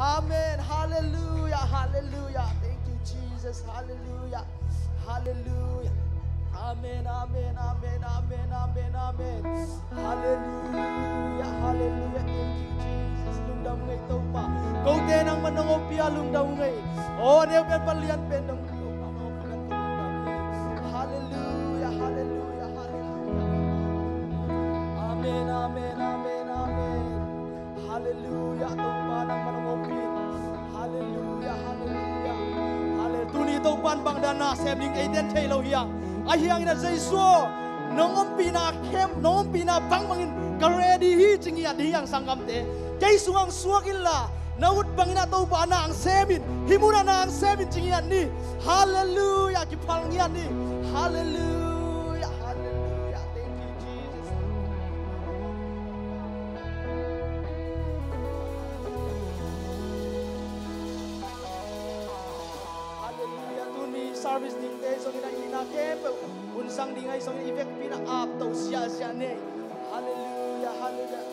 Amen. Hallelujah. Hallelujah. Thank you, Jesus. Hallelujah. Hallelujah. Amen. Amen. Amen. Amen. Amen. Amen. Hallelujah. Hallelujah. Thank you, Jesus. Lungdaw ngay tau pa. Kau tenang manangopia lungdaw ngay. Oh, niyo kan palian pendong. Hallelujah. Hallelujah. Hallelujah. Amen. Amen. Amen. Amen. Hallelujah. Tau pa nang manangopin. Hallelujah. Hallelujah. Hallelujah. Tuni tau pan bang dana semling aiden thelo hiang. Ahiang ina Jesu nongom pina kem nongom pina bang mangin karedi hi chingi adi yang sangam te Jesu ang suagilla naut bangina tau bana ang semin himuna na ang semin chingi ani hallelujah kipalngi ani hallelujah hallelujah thank you Jesus hallelujah tuni service ning te so ina kem unsang dingai so effect pina up tau sia sia ne hallelujah hallelujah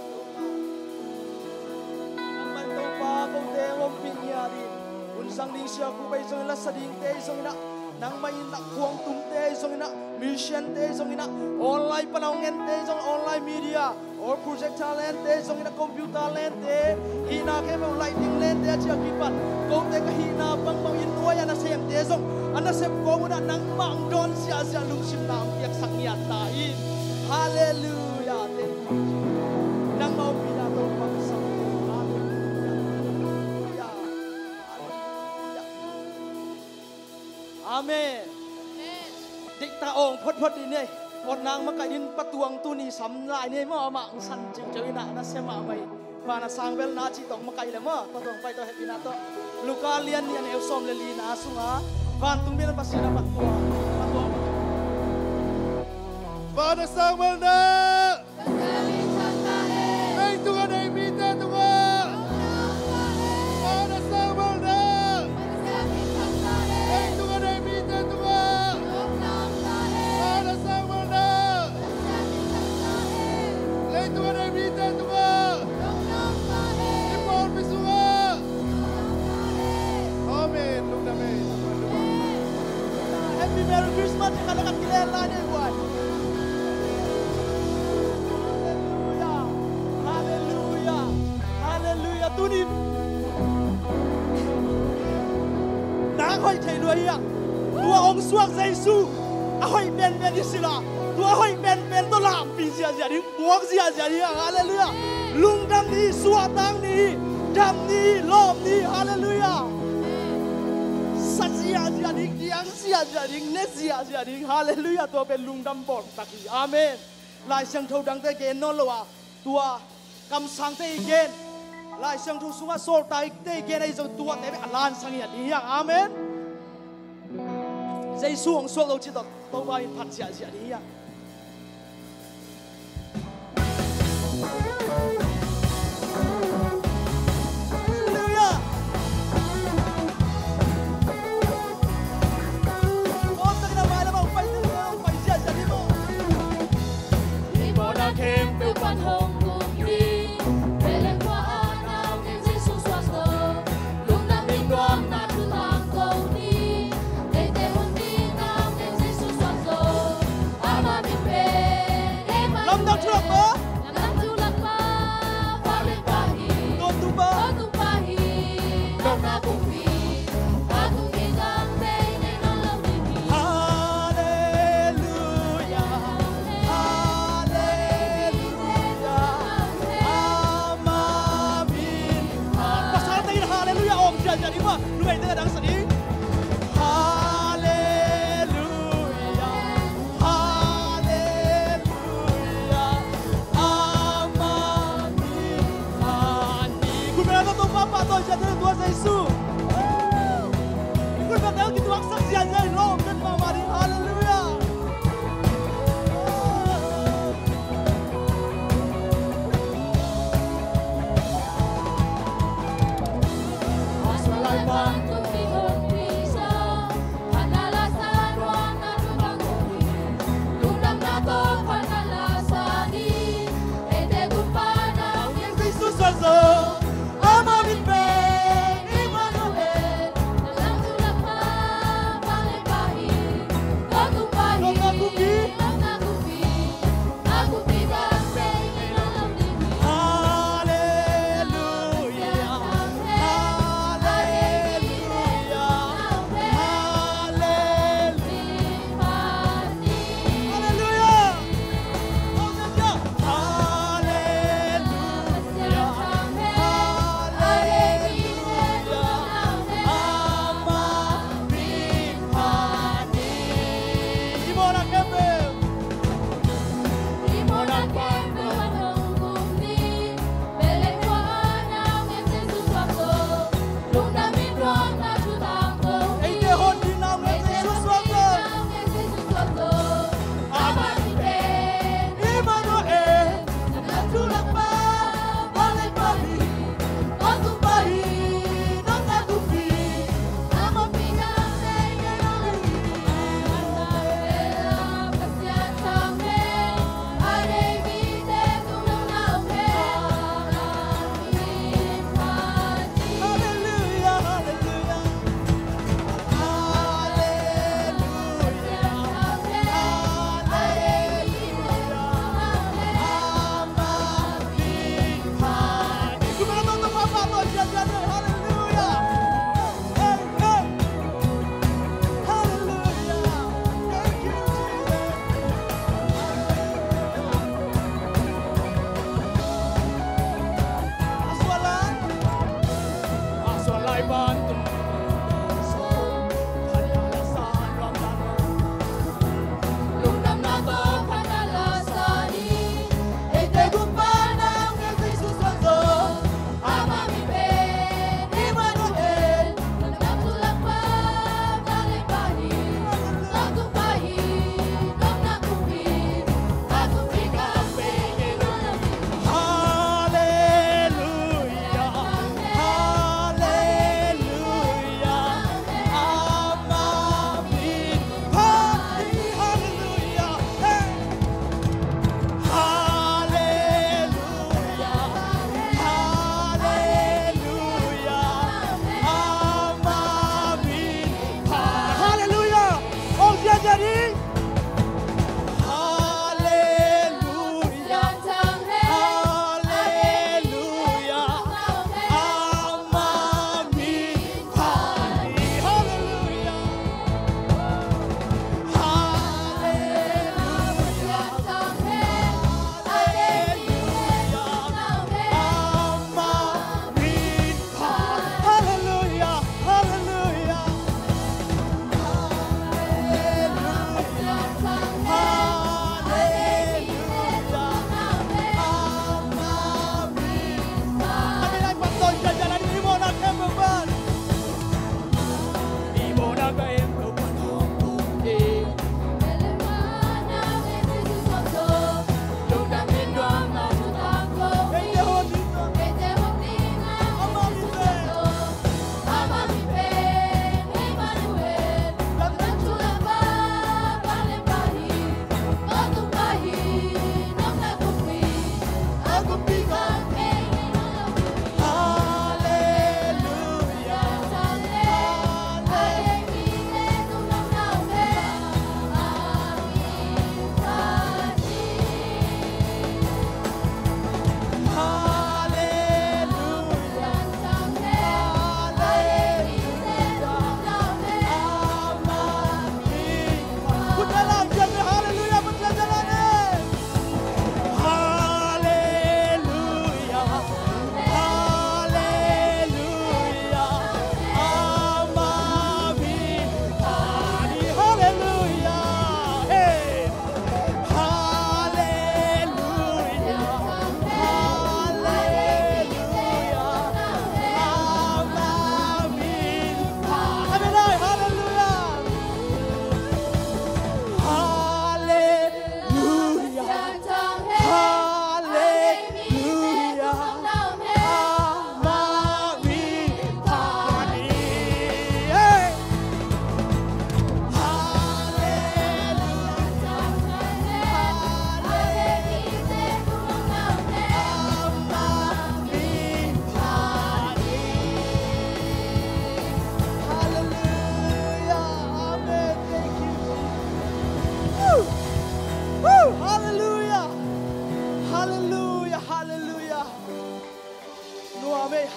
aman tau pa ko te om pinya di unsang ding sia ku bai so la sading te so ina nang mai nak kuang tung te so ina mission te so ina online panawngen te so online media or project talent te so ina computer talent te ina ke mo lighting lens te chia kipat ko te ka hina bang mau in noya na sem te so ana sep ko na nang mang don sia sia lung sim nam yak sakniat ta in hallelujah thank you nang mau pina to pang sam hallelujah amen dik ta ong phot ni ne on nang ma ka in patuang tu ni sam lai ne ma ma ang san jing joi na na sema mai ma na sang bel na chi tong ma kai le ma to tong pai to happy na to luka lian ni an el som le li na sunga van tung bilan pasti dapat tua. Pada sang mana? Hey Tuhan ay minta Tuhan. Pada sang mana? Hey Tuhan ay minta Tuhan. Pada sang mana? Hey Tuhan ay minta Tuhan. Ipon bisunga. Amen. Amen. Happy Merry Christmas kalau kat kilela ni buat. Hallelujah. Hallelujah. Hallelujah. Tu ni. Nang hoi thei loi ya. Tua ong suak Jesu. Ahoi ben di sila. Tua hoi ben to lam pi sia sia di buak sia sia di. Hallelujah. Lung dang ni suak dang ni. Dam ni lom ni. Hallelujah. Sia sia ding diang sia sia ding ne sia sia ding hallelujah to ben lung dam bol taki amen lai sang thau dang te gen no lowa tua kam sang te gen lai sang thu sunga sol tai te gen ai zo tua te alan sang ya diang amen zai suang so lo chi to to ba in phat sia sia diang I'm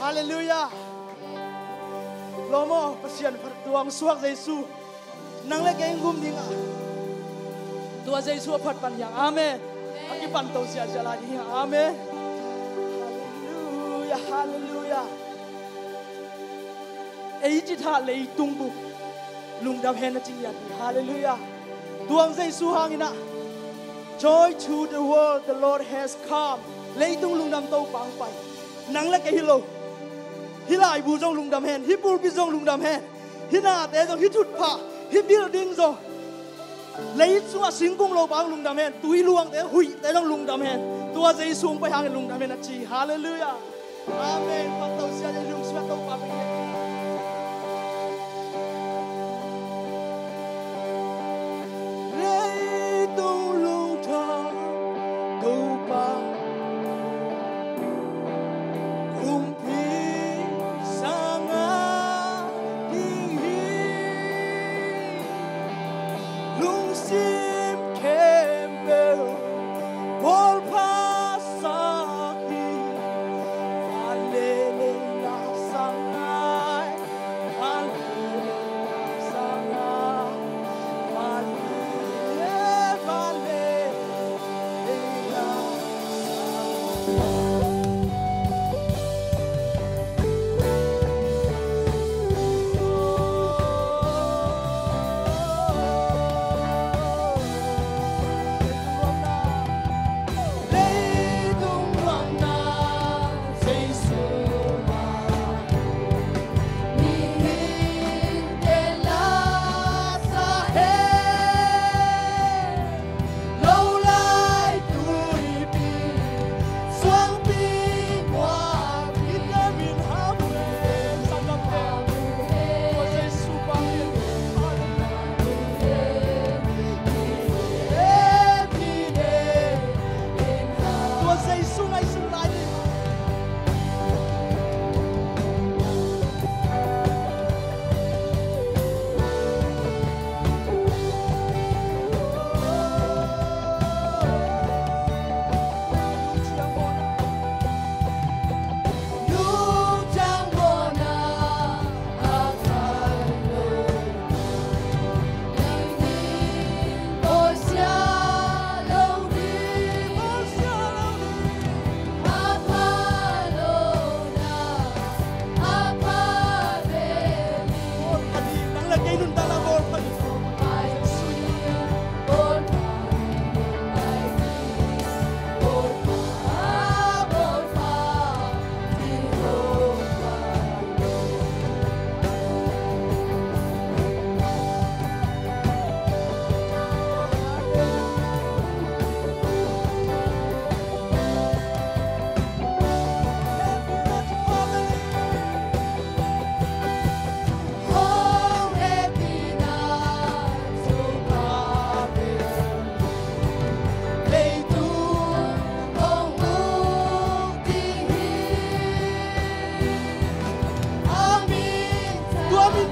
Hallelujah. Lomo pasien Tuang suak Yesus. Nang lagi ngum dinga. Tua Yesus pat pan yang amen. Aki pantau sia jalan yang amen. Hallelujah, hallelujah. Ei jitha lei tungbu. Lungdam hen jing yan. Hallelujah. Tuang Yesus hangina. Joy to the world, the Lord has come. Lei tung lungdam tau pang pai. Nang lagi hilo. Hilai bu jong lungdam hen, hipul bi jong lungdam hen, hina te jong hitut pa, hi building jong, lấy chua singkung lo bang lungdam hen, tui luang te hui te jong lungdam hen, tua jai sung pai hang lungdam hen chi, hallelujah, amen, patau sia jai lung sia tau pa pi. Lấy tung lungdam tau pa.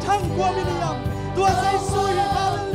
khang kwa miniyam tua sai sui hallelujah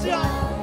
น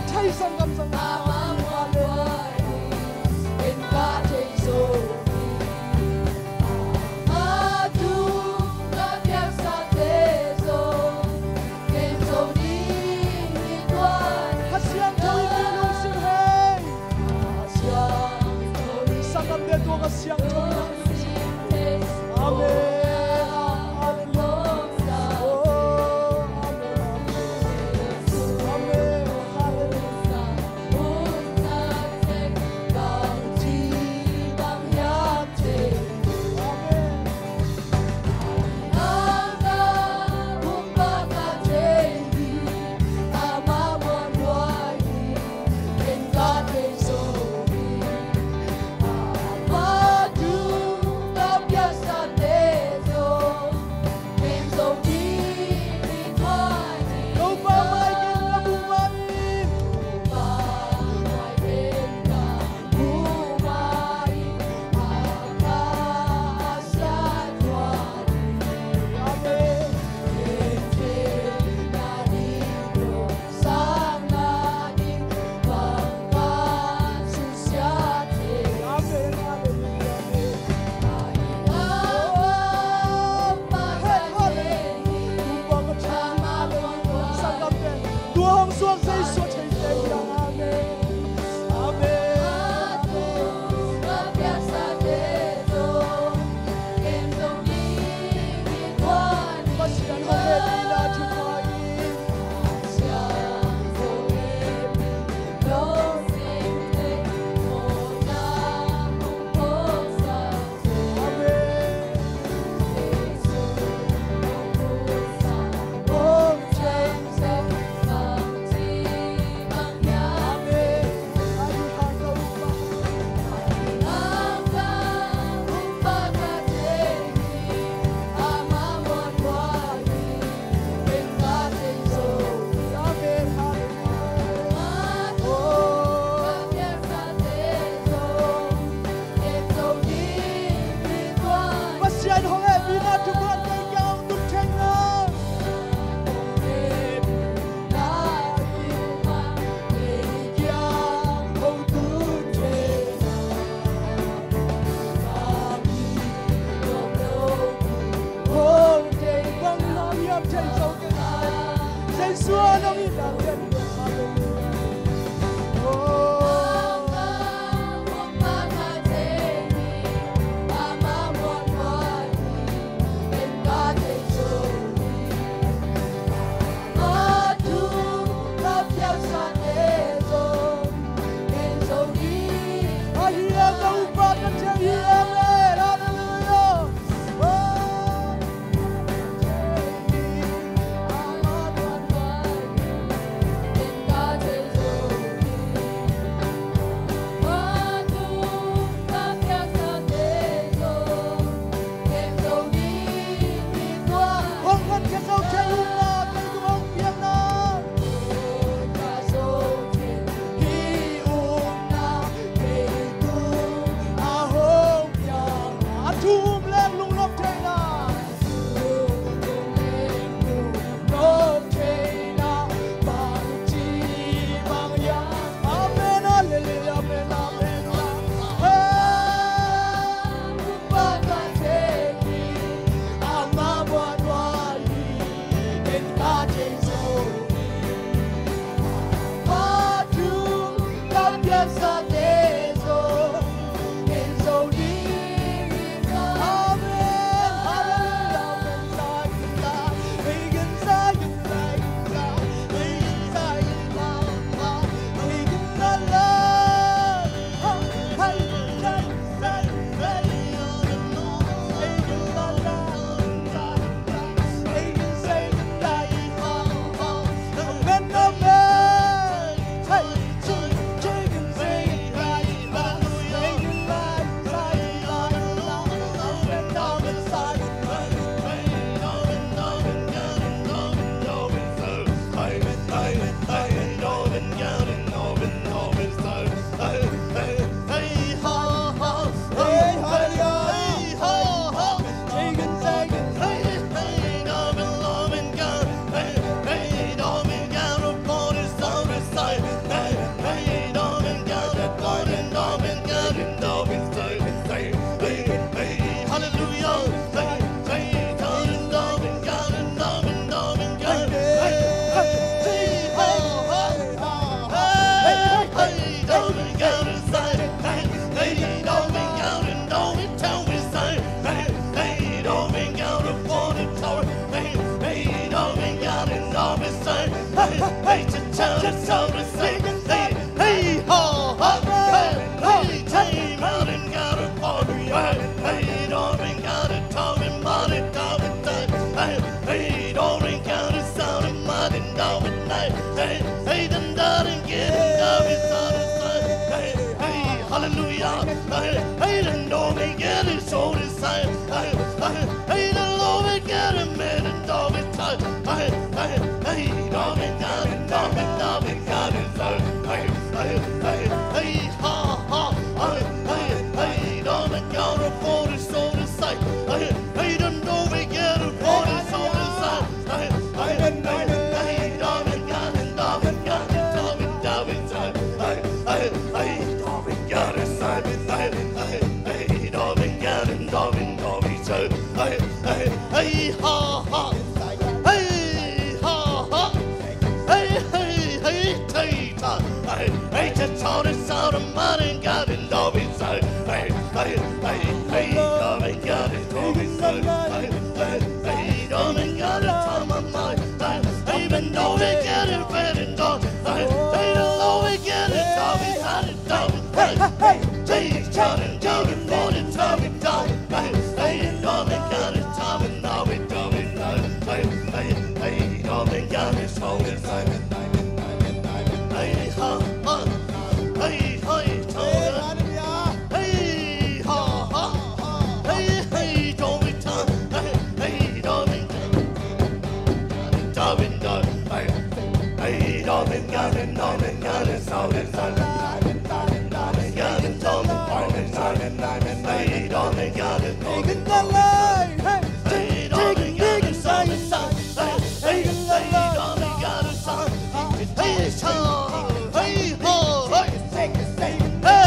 thay sang 감사합니다. Siang Tuang Amen. Hallelujah. to say, hey, hey, ha, ha, hey, time out and got a party, hey, don't ain't got a talk and money, hey, don't ain't got a sound and money, hey, them darling get it, hey, hallelujah, hey, them don't get it, so this time, hey, the Lord get it, man, and dog it, hey, dog it, got it, dog it, got it, hey, ha, ha, hey, dog it, got it, for the soul to sight, hey, them don't get it, for the soul to sight, hey, dog it, got it, dog it, got it, dog it, dog it, hey, dog it, got it, hey, dog it, got it, dog it, dog it, hey, ha, ha, hey, ha, ha, hey, just all the sound of money, got it, dog it, hey, dog it, got it, dog it, hey, dog it, got it, time of mine, even though they get it, red and dog, hey, though we get it, dog it, got it, dog it, hey, got it, dog it, for the dog it, dog it, hey, dog it, got it, time and dog it, dog it, hey, dog it, got it, so it's hey, ha, ha, hey, hey, dog it, hey, ha, ha, hey, dog it, hey, dog it, dog it, dog it, hey, dog it, got it, dog it, got it, so it's got it, dog it, dog it, hey, dog it, got it, dog it, hey, dog it, got it, so it's hey, dog it, got it, so it's hey, dog it, got it, so hey, ha, hey, ha,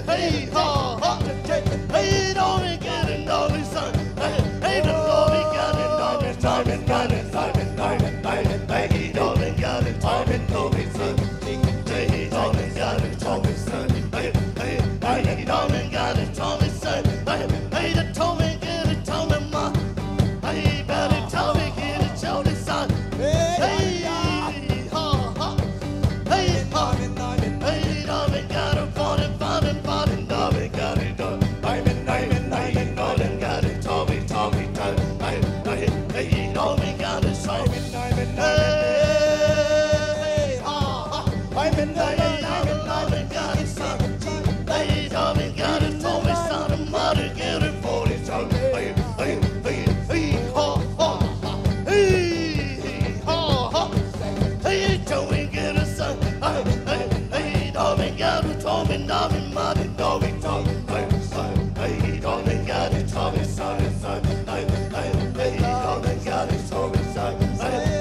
hey, ha, ha, hey, dog it, got it, dog it, so hey, dog it, got it, dog it, dog it, got it, hey, dog it, got it, dog it, dog it, hey, dog it, got it, dog it, hey, dog it, got it, dog it, hey, the Tommy get it, Tommy ma, hey, better Tommy get it, show the sun, hey, ha, ha, hey, ha, hey, dog it, got it, dog it, got it, dog it, dog it, got it, dog it, got it, Tommy, hey, dog it, got it, so hey, ha, ha, hey, dog it, got it, son, hey, dog it, got it, Tommy, son of mother, get it for it, so hey, ha, ha, hey, ha, ha, hey, Tommy, get it, son, hey, dog it, got it, Tommy, dog it, mother, dog it, hey, dog it, got it, Tommy, son, hey, dog it, got it, Tommy, son, Hey,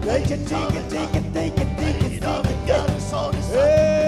Take it, take it, take it, take it, take it. Got us on the side.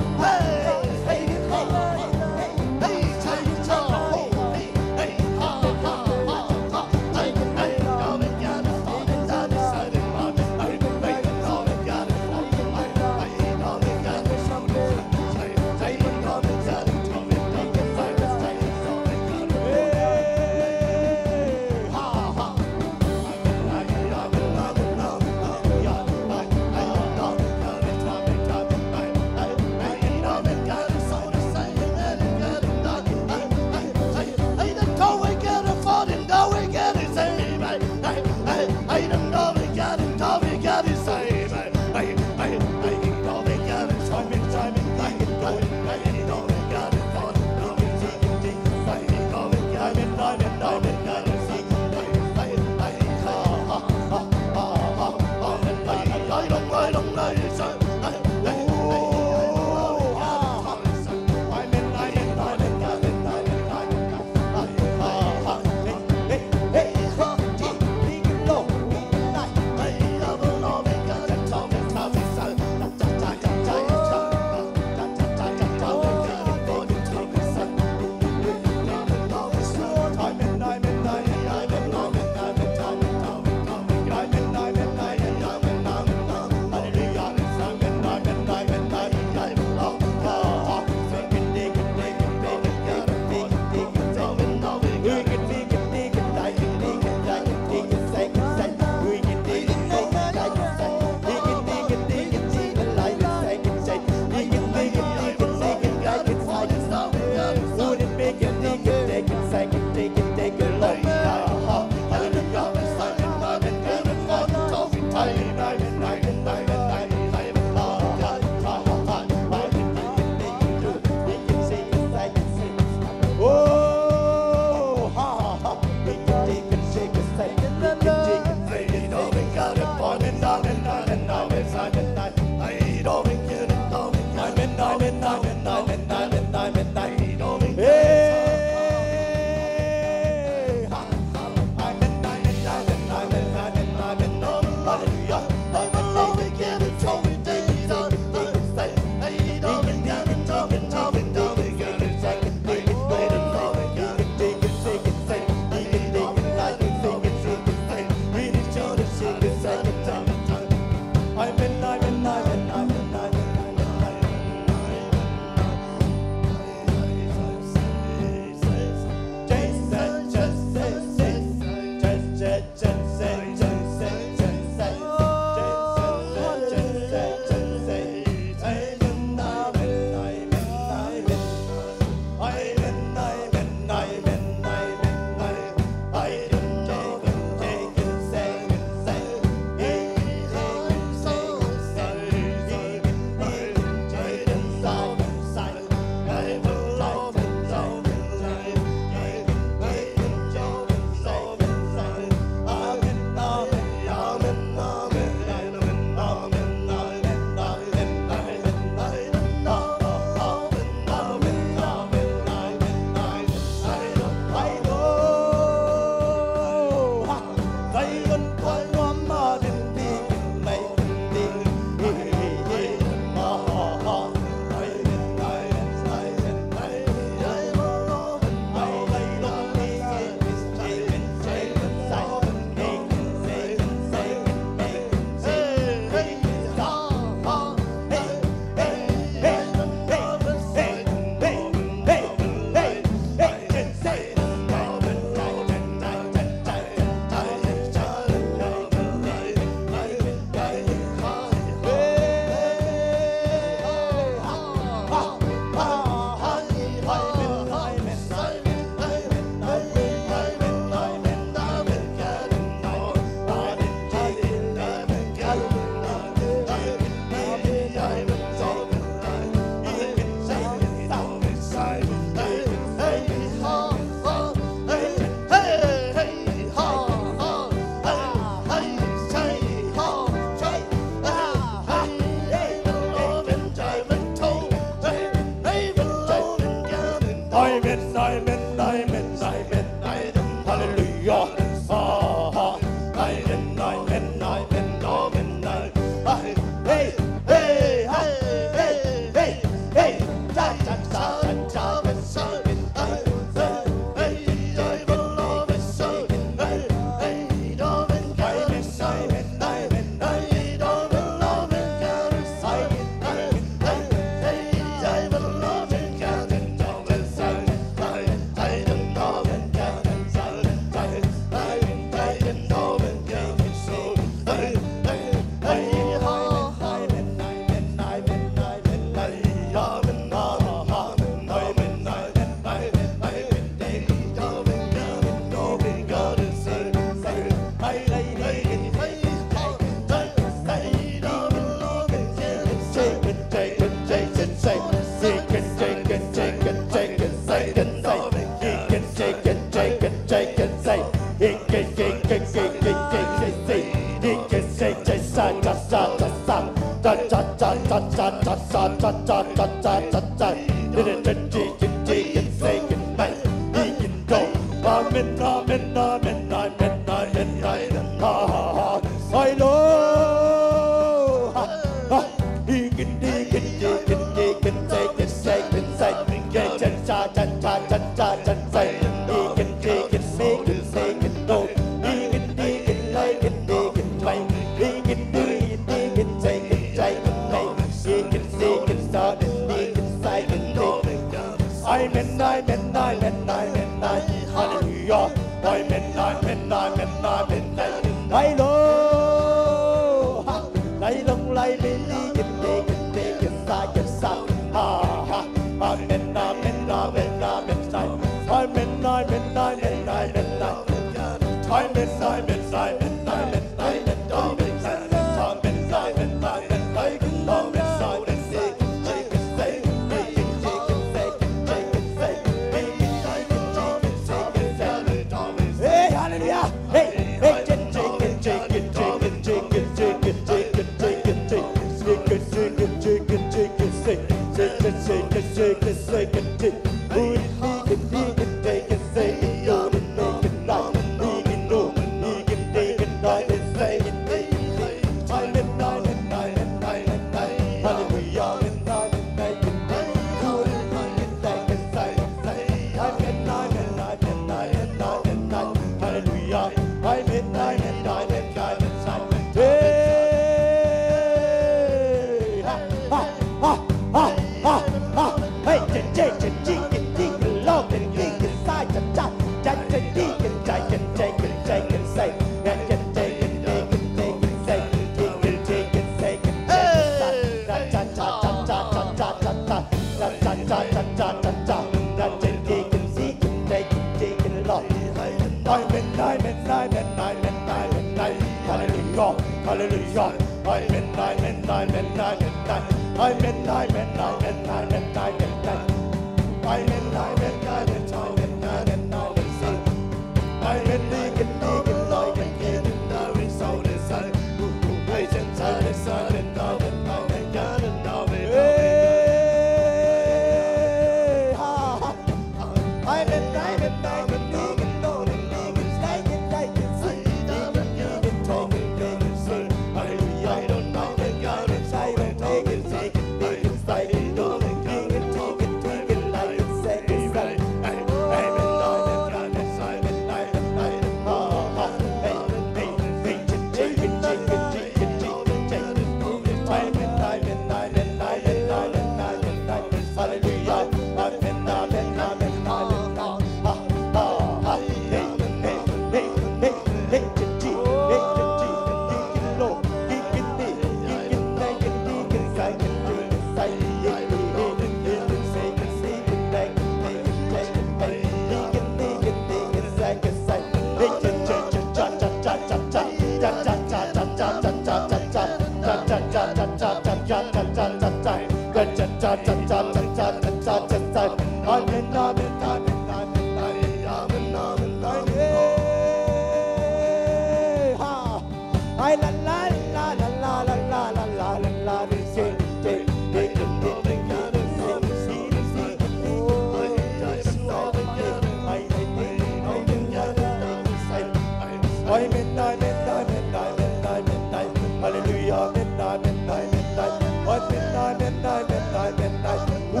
midnight, midnight, midnight, midnight, midnight. Hallelujah, midnight, midnight, midnight. What midnight, midnight, midnight, midnight. Ooh,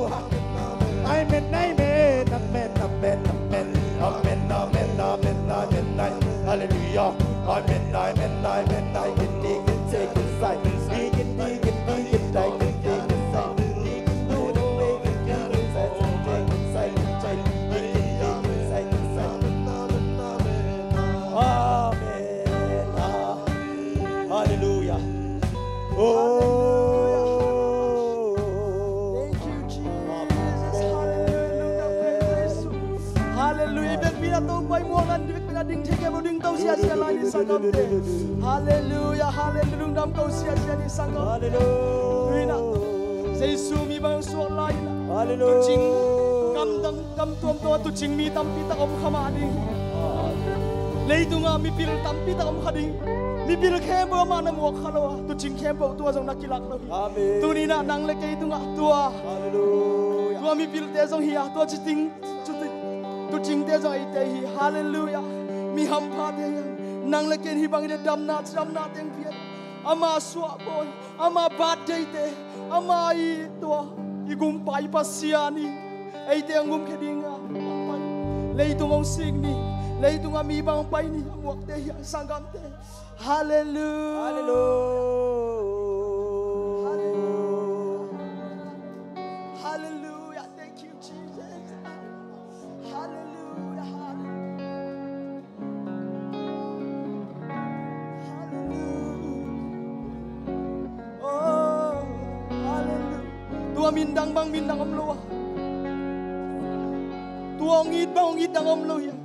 I'm midnight, midnight, midnight, midnight, midnight, midnight, midnight, midnight. Hallelujah, I'm midnight, midnight, midnight. Get dig, get take, get sight, dig, get dig, get dig, get die, get dig, get sight, dig, do the way, get dig, get sight, dig, get sight, get sight, dig, get dig, get sight, get sight. Amen. Hallelujah. Oh. Thank you, Jesus. Hallelujah. Ibig pinatubay mo ang ibig pinading tingin mo ding tau siya lang ni sangam te. Hallelujah. Hallelujah. Dam tau siya ni sangam. Hallelujah. Say Zomi bang suot lain. Hallelujah. Tucing kam tuam tuam tucing mi tampi tak om khamading. Leitu nga mi pil tampi tak om khading. Mi bil kembo mana mo khalo tu ching kembo tu jong nakilak lo. Amen. Tu ni na nang le kai tu nga tua. Hallelujah. Tu mi bil te jong hiya tu chiting tu ching te jong ai te hi. Hallelujah. Mi ham pha te nang le ken hi bang de dam na teng pian. Ama swa boy, ama bat te te, ama I tua I gum pai pasiani. Ai te ngum khedinga. Lei tu ngong sing ni. Lei tu nga mi bang pai ni muak te hi sangam te. Hallelujah. Hallelujah. Hallelujah. Thank you, Jesus. Hallelujah. Hallelujah. Oh, hallelujah. Tua mindang bang mindang om lo. Tua ngit bang ngit dang om lo ya.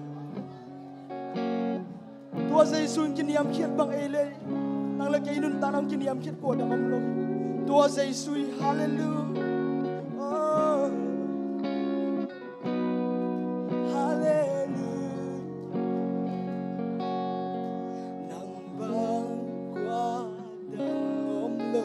Tua say sun kiniam kiat bang ele nang lagay nun tanam kiniam kiat ko dang amlo. Tua say sui hallelujah. Oh, hallelujah. Nang bang kwa dang amlo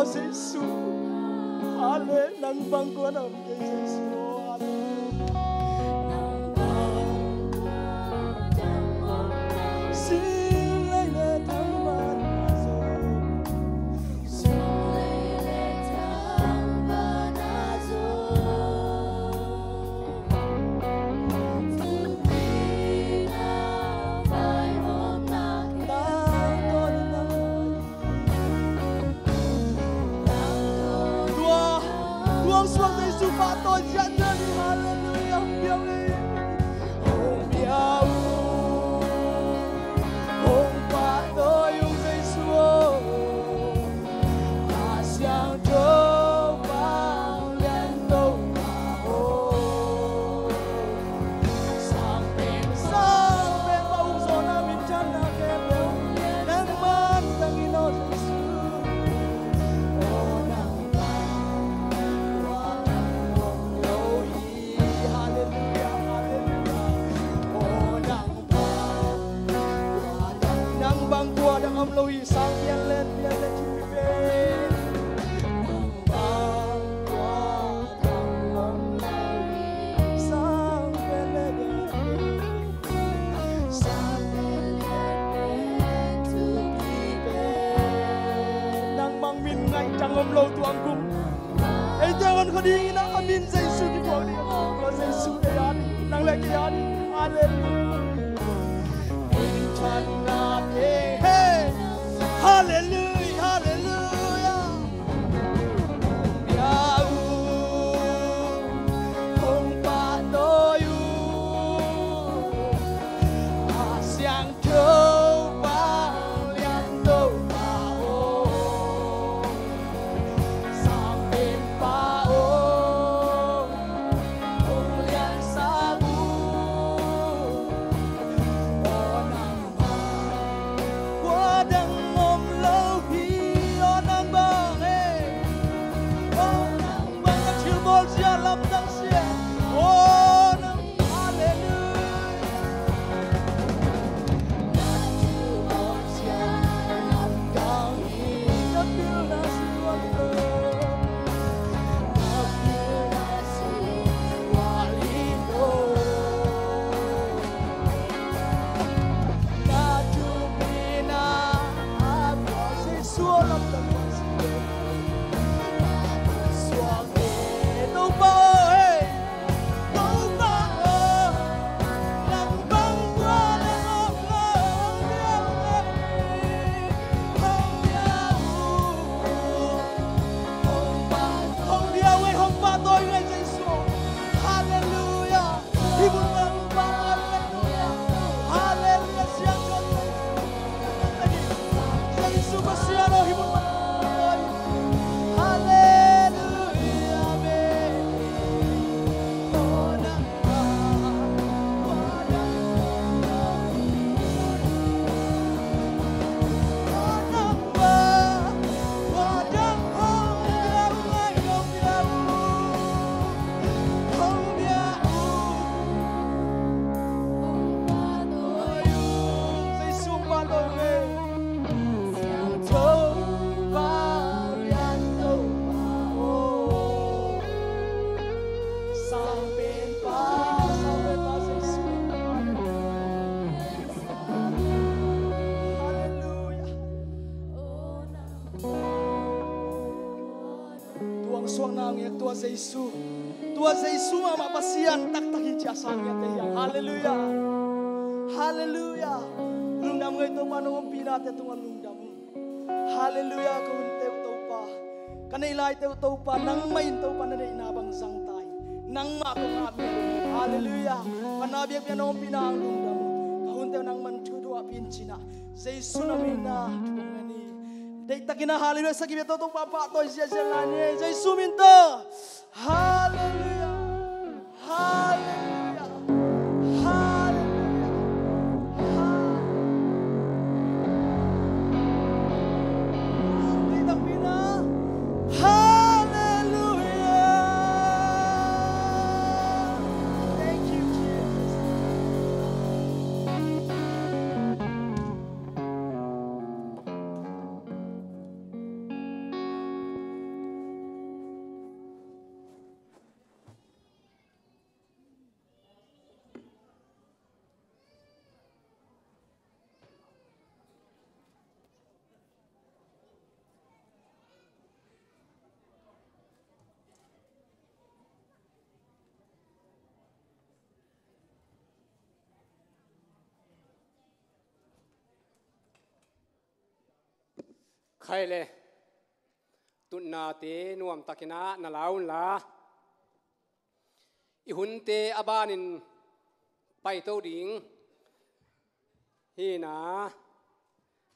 Jesus, hallelujah, nang bangko na kay Jesus, Hallelujah. suang na ngek tua Jesu ama pasian tak tak hija sang ya te haleluya haleluya lungdam ngai to manong pina te tungan lungdam haleluya ko te to pa kanai lai te to pa nang main to pa na ina bang sang tai nang ma ko ngabi haleluya panabiak pianong pinang lungdam kahun te nang man thu dua pin china Jesu na mina ngani dei takina haleluya sa kibe to pa to sia lani Jesu minta haleluya haleluya haleluya dei takina haleluya thank you Jesusใครเลยตุนนาเตนวมตะกินะนาลาวละอีหุ่นเตอาบานินไปเต้าดิงฮีนา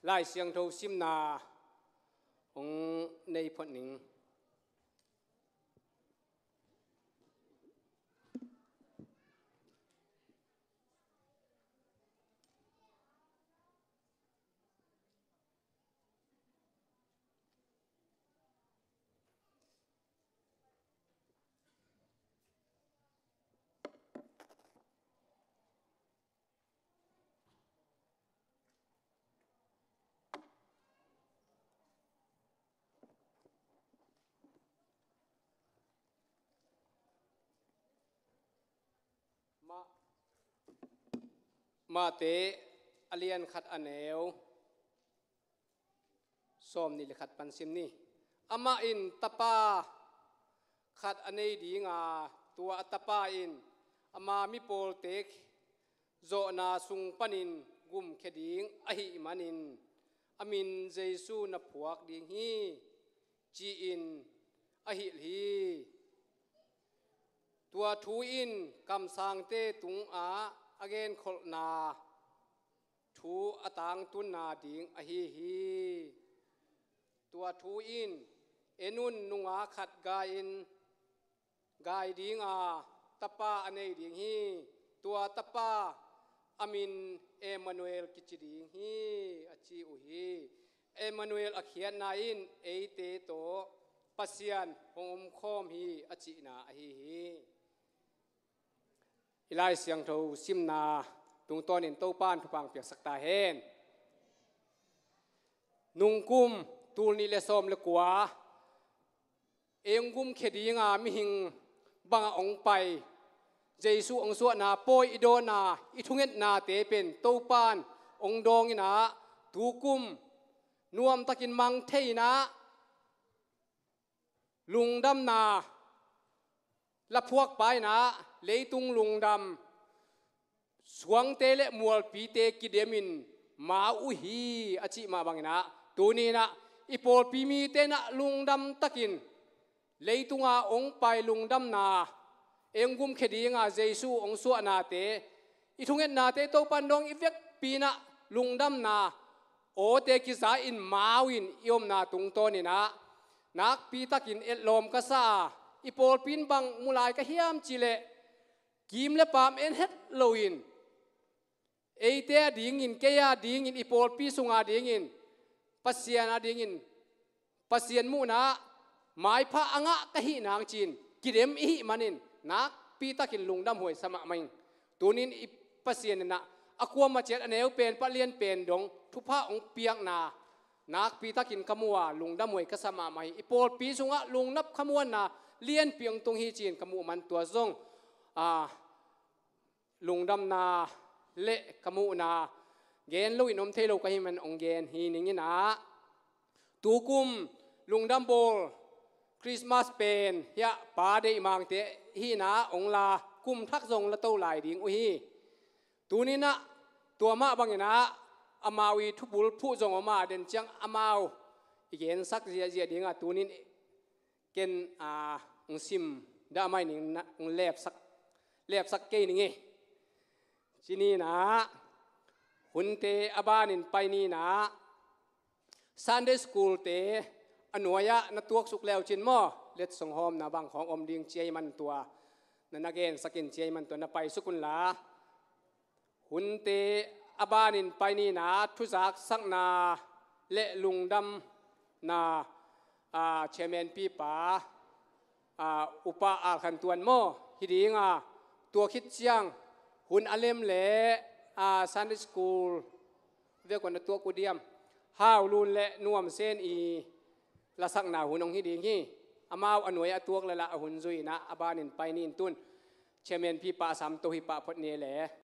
ไล่เสียงโทซิมนาของในพนิงมาเตอเลียนขัดอเนวส้มนี่เลยขัดปันซิมนี่อามาอินตะปาขัดอเนดีงาตัวอัตปาอินอามามิโปลเตกโจนาสุงปันินกุมเขดิงอหิมันินอามินเจซูนับพวกดิงฮีจีอินอหิลีตัวทูอินกำสังเตตุงอาagain khol na thu atang tun na ding a hi hi tua thu in enun nunga khat ga in gai ding a tapa anei ding hi tua tapa amin Emmanuel kichiding hi achi u hi Emmanuel akhian na in eite to pasian hom khom hi achi na a hi hiอีไลเสียงเท่าซิมนาตรงตอนเห็นเต้าป้านทุพังเปียกสักตาเห็นนุงกุมตูนี่เลสอมเลกัวเองกุมเขดีงามิหิงบังองไปเจสุองสวนาปอยอิโดนาอิทุงเอ็ดนาเตเป็นเต้าป้านองดองอินาตูกุมนวมตะกินมังเทยนะลุงดำนาละพวกไปนะเลยตุงลุงดำสวงเตเลมัวปีเตกิเดมินมาอุฮีอจิมาบังนะตัวนี้นะอีโปลปีมีเตนะลุงดำตะกินเลยตุงอาองไปลุงดำนาเองกุมเขดีงาเจซูองสวนาเตอีทุงเอ็นนาเตโตปันดองอีเวกปีนะลุงดำนาโอเตกิสาอินมาวินยมนาตุงโตนี่นะนักปีตะกินเอ็ดลมกษาอีโปลปีนบังมุลายกะเฮียมจิเลกิมเลปามเอ็นเฮ็ดโลอินเอเตดิ่งอินเกียดิ่งอินอีโปลปีสุงาดิ่งอินปัสเซียนาดิ่งอินปัสเซียนมูนะหมายพระอ่างะกะหินางจีนกิเดมอิหิมันินนักปีตะกินลุงดำหวยสมะมังตัวนี้อีปัสเซียนนะอความาเจ็ดอเนวเป็นปะเลียนเป็นดงทุพะองเปียกนานักปีตะกินขมัวลุงดำหวยกะสมะมังอีโปลปีสุงะลุงนับขมวนนาเลียนเปียงตรงฮีจีนขมูมันตัวซงลุงดำนาเละขมูนาเกนลุยนมเทโลกะหิมันองเกนฮีนิงินะตูกุมลุงดำโบลค คริสต์มาสเป็นยะปาได้มังเตฮีนาองลากุมทักทรงละเต้าหลายดิ่งอุฮีตัวนี้นะตัวมาบางอย่างนะอามาวีทุบุลผู้ทรงออกมาเดินจังอามาวอีกเห็นสักเจียดิ่งอ่ะตัวนี้เกณฑ์องซิมได้ไม่หนึ่งนะองเล็บสักเกย์นี่ทีนี้นะหุ่นเตอาบานินไปนี่นะซันเดย์สคูลเตอนุยะนัตัวสุกแล้วจินมอเล็ดส่งหอมนะบางของอมดิงเจียมันตัวนั่นนักเรียนสกินเจียมันตัวนับไปสุกุลลาหุ่นเตอาบานินไปนี่นะทุจักสักนาเละลุงดำนาเชมเมนปีป่าอุปอาขันตวนมอฮิดีงาตัวคิดเจียงหุ่นอเลมเละซันเดย์สคูลเรียกว่าตัวกูเดียมห้าวลุนเละนวมเส้นอีละสักนาหุ่นองฮิดีงี้อามาอนุยตัวละละหุ่นซุยนะอาบานินไปนี่ตุนเชมเมนปีป่าสามตัวฮิปะพดเนเละ